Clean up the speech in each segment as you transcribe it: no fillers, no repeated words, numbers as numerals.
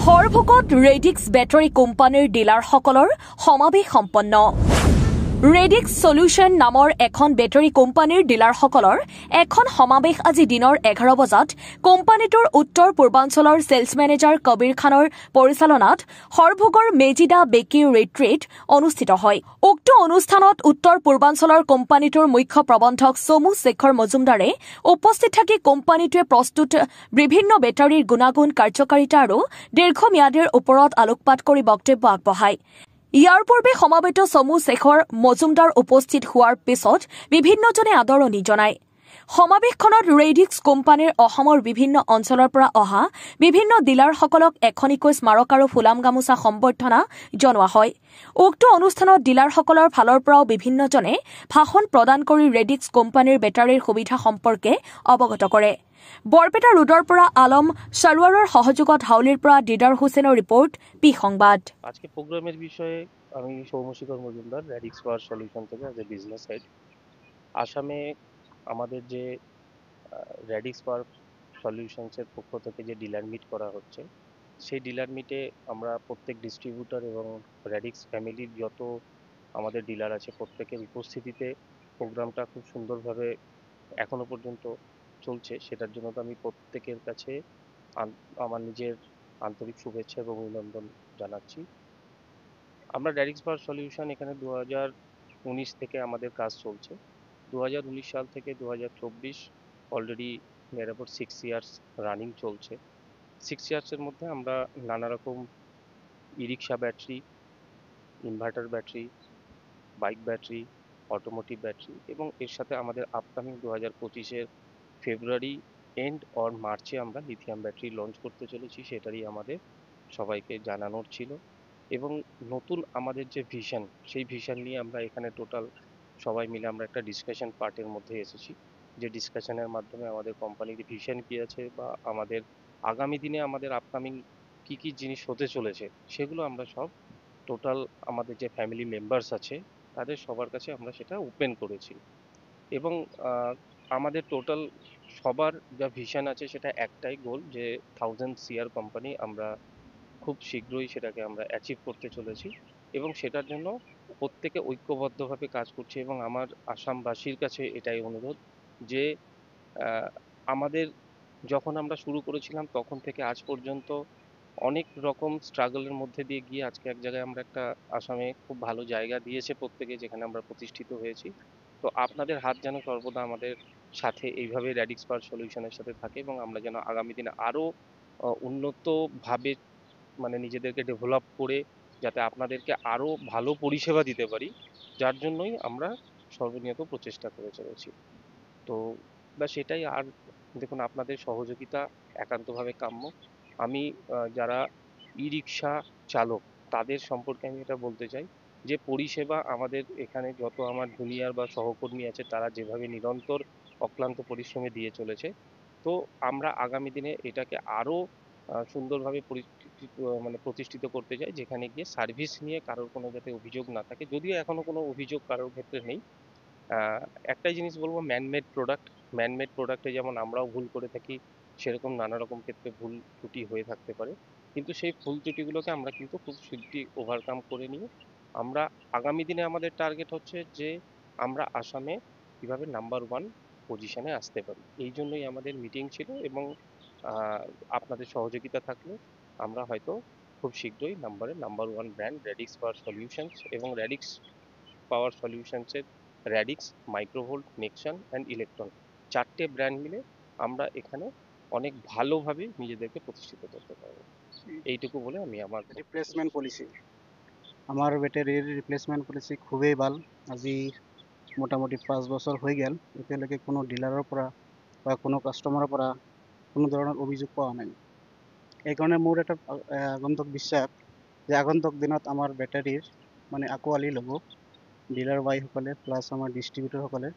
হৰভোগত ৰেডিক্স battery কোম্পানীৰ ডিলাৰসকলৰ সমাৱেশ সম্পন্ন। ৰেডিক্স সলিউশ্যন নামৰ এখন বেটাৰী কোম্পানীৰ ডিলাৰসকলৰ এখন সমাৱেশ আজি দিনৰ 11 বজাত কোম্পানীটোৰ উত্তৰ পূৰ্বাঞ্চলৰ ছেলছ মেনেজাৰ কবিৰ খানৰ পৰিচালনাত হৰভোগৰ মেজিদা বেকি ৰিট্ৰিট অনুষ্ঠিত হয়। উক্ত অনুষ্ঠানত উত্তৰ পূৰ্বাঞ্চলৰ কোম্পানীটোৰ মুখ্য প্ৰবন্ধক চমু শেখৰ মজুমদাৰে উপস্থিত থাকি কোম্পানীটোৱে প্ৰস্তুত বিভিন্ন বেটাৰীৰ গুণাগুণ কাৰ্যকাৰিতা আৰু দীৰ্ঘম্যাদীৰ ওপৰত আলোকপাত কৰি বক্তব্য আগবঢ়ায়। ইয়াৰ পূৰ্বে সমবেত চমু শেখৰ মজুমদাৰ উপস্থিত হোৱাৰ পিছত বিভিন্নজনে আদৰণি জনায়। সমাৱেশখনত ৰেডিক্স কোম্পানীৰ অসমৰ বিভিন্ন অঞ্চলৰ পৰা অহা বিভিন্ন ডিলাৰসকলক এখনিকৈ স্মাৰক আৰু ফুলাম গামোচা সম্বৰ্ধনা জনোৱা হয়। উক্ত অনুষ্ঠানত ডিলাৰসকলৰ ফালৰ পৰাও বিভিন্নজনে ভাষণ প্ৰদান কৰি ৰেডিক্স কোম্পানীৰ বেটাৰীৰ সুবিধা সম্পৰ্কে অৱগত কৰে। বৰপেটা ৰোডৰ পৰা আলম সৰোৱাৰৰ সহযোগত হাউলিৰ পৰা দিদাৰ হুছেইনৰ রিপোর্ট পি সংবাদ। আজকে প্রোগ্রামের বিষয়ে আমি সৌমশিখর মজুমদার রেডিক্স পাওয়ার সলিউশন থেকে অ্যাজ এ বিজনেস হেড। আসামে আমাদের যে রেডিক্স পাওয়ার সলিউশনসের পক্ষ থেকে যে ডিলার মিট করা হচ্ছে, সেই ডিলার মিটে আমরা প্রত্যেক ডিস্ট্রিবিউটর এবং রেডিক্স ফ্যামিলির যত আমাদের ডিলার আছে প্রত্যেকের উপস্থিতিতে প্রোগ্রামটা খুব সুন্দরভাবে এখনো পর্যন্ত চলছে। সেটার জন্য তো আমি প্রত্যেকের কাছে আমার নিজের আন্তরিক শুভেচ্ছা এবং অভিনন্দন জানাচ্ছি। আমরা রেডিক্স পাওয়ার সলিউশন এখানে 2019 থেকে আমাদের কাজ চলছে। 2019 সাল থেকে 2024 already near about 6 years running চলছে। 6 ইয়ার্সের মধ্যে আমরা নানা রকম e-rickshaw battery, inverter battery, bike battery, automotive battery এবং এর সাথে আমাদের আপকামিং 2025-এর ফেব্রুয়ারি এন্ড অর মার্চে আমরা লিথিয়াম ব্যাটারি লঞ্চ করতে চলেছি, সেটারই আমাদের সবাইকে জানানোর ছিল। এবং নতুন আমাদের যে ভিশন, সেই ভিশন নিয়ে আমরা এখানে টোটাল সবাই মিলে আমরা একটা ডিসকাশন পার্টের মধ্যে এসেছি, যে ডিসকাশনের মাধ্যমে আমাদের কোম্পানির ভিশন কী আছে বা আমাদের আগামী দিনে আমাদের আপকামিং কী কী জিনিস হতে চলেছে সেগুলো আমরা সব টোটাল আমাদের যে ফ্যামিলি মেম্বার্স আছে তাদের সবার কাছে আমরা সেটা ওপেন করেছি। এবং আমাদের টোটাল সবার যা ভিশন আছে সেটা একটাই গোল, যে 1000 CR কোম্পানি আমরা খুব শীঘ্রই সেটাকে আমরা অ্যাচিভ করতে চলেছি এবং সেটার জন্য প্রত্যেকে ঐক্যবদ্ধভাবে কাজ করছে। এবং আমার আসামবাসীর কাছে এটাই অনুরোধ যে আমাদের যখন আমরা শুরু করেছিলাম তখন থেকে আজ পর্যন্ত অনেক রকম স্ট্রাগলের মধ্যে দিয়ে গিয়ে আজকে এক জায়গায় আমরা একটা আসামে খুব ভালো জায়গা দিয়েছে প্রত্যেকে, যেখানে আমরা প্রতিষ্ঠিত হয়েছি। তো আপনাদের হাত যেন সর্বদা আমাদের সাথে এইভাবে রেডিক্স পাওয়ার সলিউশনের সাথে থাকে এবং আমরা যেন আগামী দিনে আরও উন্নতভাবে মানে নিজেদেরকে ডেভেলপ করে যাতে আপনাদেরকে আরও ভালো পরিষেবা দিতে পারি, যার জন্যই আমরা সর্বনিয়ত প্রচেষ্টা করে চলেছি। তো ব্যাস এটাই। আর দেখুন, আপনাদের সহযোগিতা একান্তভাবে কাম্য। আমি যারা ই-রিক্সা চালক তাদের সম্পর্কে আমি এটা বলতে চাই যে পরিষেবা আমাদের এখানে যত আমার জুনিয়র বা সহকর্মী আছে তারা যেভাবে নিরন্তর অক্লান্ত পরিশ্রমে দিয়ে চলেছে, তো আমরা আগামী দিনে এটাকে আরও সুন্দরভাবে প্রতিষ্ঠিত করতে চাই, যেখানে গিয়ে সার্ভিস নিয়ে কারোর কোনো যাতে অভিযোগ না থাকে। যদিও এখনো কোনো অভিযোগ কারোর ক্ষেত্রে নেই। একটাই জিনিস বলবো, ম্যানমেড প্রোডাক্টে যেমন আমরাও ভুল করে থাকি, সেরকম নানা রকম ক্ষেত্রে ভুল ত্রুটি হয়ে থাকতে পারে, কিন্তু সেই ভুল ত্রুটিগুলোকে আমরা কিন্তু খুব শীঘ্রই ওভারকাম করে নিয়ে আমরা আগামী দিনে আমাদের টার্গেট হচ্ছে যে আমরা আসামে কিভাবে নাম্বার 1 পজিশনে আসতে পারি। এই জন্যই আমাদের মিটিং ছিল এবং আপনাদের সহযোগিতা থাকলে আমরা হয়তো খুব শীঘ্রই number 1 brand Radix power solutions এবং রেডিক্স পাওয়ার সলিউশনসের Radix, microvolt, Nexon and electron 4টে ব্র্যান্ড মিলে আমরা এখানে অনেক ভালোভাবে নিজেদেরকে প্রতিষ্ঠিত করতে পারবো। এইটুকু বলে আমি আমার রিপ্লেসমেন্ট পলিসি, আমার ব্যাটারির রিপ্লেসমেন্ট পলিসি খুবই ভাল। আজি মোটামুটি 5 বছৰ হৈ গেল, এতিয়ালৈকে কোনো ডিলাৰৰ পৰা বা কোনো কাষ্টমাৰৰ পৰা কোনো ধৰণৰ অভিযোগ পোৱা নাই। এইকাৰণে মোৰ এটা আগন্তুক বিশ্বাস যে আগন্তুক দিনত আমাৰ বেটাৰীৰ মানে আঁকোৱালি ল'ব ডিলাৰ বাইসকলে প্লাছ আমাৰ ডিষ্ট্ৰিবিউটৰসকলে।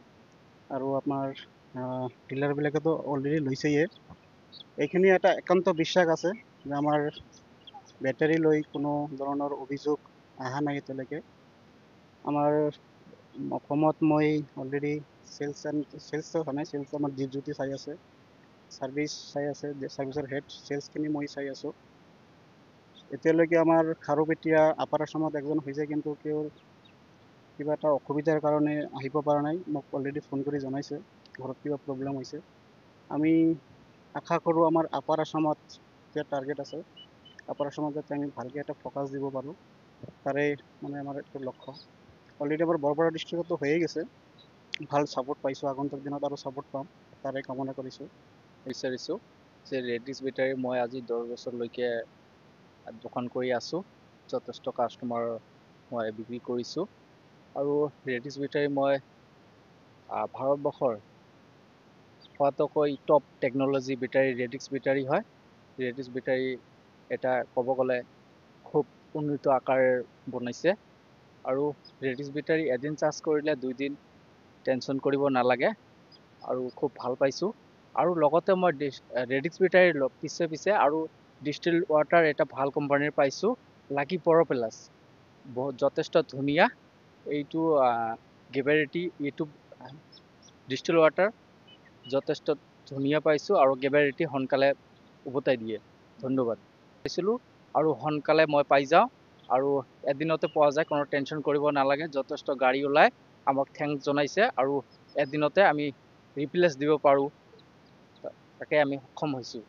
আৰু আপোনাৰ ডিলাৰবিলাকেতো অলৰেডি লৈছেয়ে। এইখিনি এটা একান্ত বিশ্বাস আছে যে আমাৰ বেটাৰী লৈ কোনো ধৰণৰ অভিযোগ অহা নাই এতিয়ালৈকে। আমাৰ অসমত মই অলৰেডি চেলছ হোৱা নাই, চেলছ আমাৰ দীপজ্যোতি চাই আছে, ছাৰ্ভিচ চাই আছে, ছাৰ্ভিচৰ হেড চেলছখিনি মই চাই আছোঁ। এতিয়ালৈকে আমাৰ খাৰুপেটীয়া আপাৰ আছামত একজন হৈছে, কিন্তু তেওঁৰ কিবা এটা অসুবিধাৰ কাৰণে আহিব পৰা নাই। মোক অলৰেডি ফোন কৰি জনাইছে ঘৰত কিবা প্ৰব্লেম হৈছে। আমি আশা কৰোঁ আমাৰ আপাৰ আছামত যে টাৰ্গেট আছে, আপাৰ আছামত যাতে আমি ভালকৈ এটা ফ'কাছ দিব পাৰোঁ, তাৰে মানে আমাৰ এইটো লক্ষ্য। অলৰেডি আমাৰ বৰপেটা ডিষ্ট্ৰিক্টতো হৈয়ে গৈছে, ভাল ছাপোৰ্ট পাইছোঁ, আগন্তুক দিনত আৰু ছাপোৰ্ট পাম তাৰে কামনা কৰিছোঁ। বিচাৰিছোঁ যে ৰেডিছ বেটাৰী মই আজি 10 বছৰলৈকে দোকান কৰি আছোঁ, যথেষ্ট কাষ্টমাৰ মই বিক্ৰী কৰিছোঁ। আৰু ৰেডিছ বেটাৰী মই ভাৰতবৰ্ষৰ হোৱাতকৈ টপ টেকন'লজি বেটাৰী ৰেডিক্স বেটাৰী হয়। ৰেডিক্স বেটাৰী এটা ক'ব গ'লে খুব উন্নত আকাৰ বনাইছে। আৰু ৰেডিক্স বেটাৰী এদিন চাৰ্জ কৰিলে 2 দিন টেনশ্যন কৰিব নালাগে, আৰু খুব ভাল পাইছোঁ। আৰু লগতে মই ৰেডিক্স বেটাৰীৰ পিছে আৰু ডিষ্টিল ৱাটাৰ এটা ভাল কোম্পানীৰ পাইছোঁ, লাকি পৰপেলাছ, বহুত যথেষ্ট ধুনীয়া। এইটো এইটো ডিষ্টিল ৱাটাৰ যথেষ্ট ধুনীয়া পাইছোঁ, আৰু গেবাৰিটি সোনকালে উভতাই দিয়ে। ধন্যবাদ। পাইছিলোঁ আৰু সোনকালে মই পাই যাওঁ, আৰু এদিনতে পোৱা যায়, কোনো টেনশ্যন কৰিব নালাগে। যথেষ্ট গাড়ী ওলাই আমাক থেংকছ জনাইছে, আৰু এদিনতে আমি ৰিপ্লেচ দিব পাৰোঁ, তাকে আমি সক্ষম হৈছোঁ।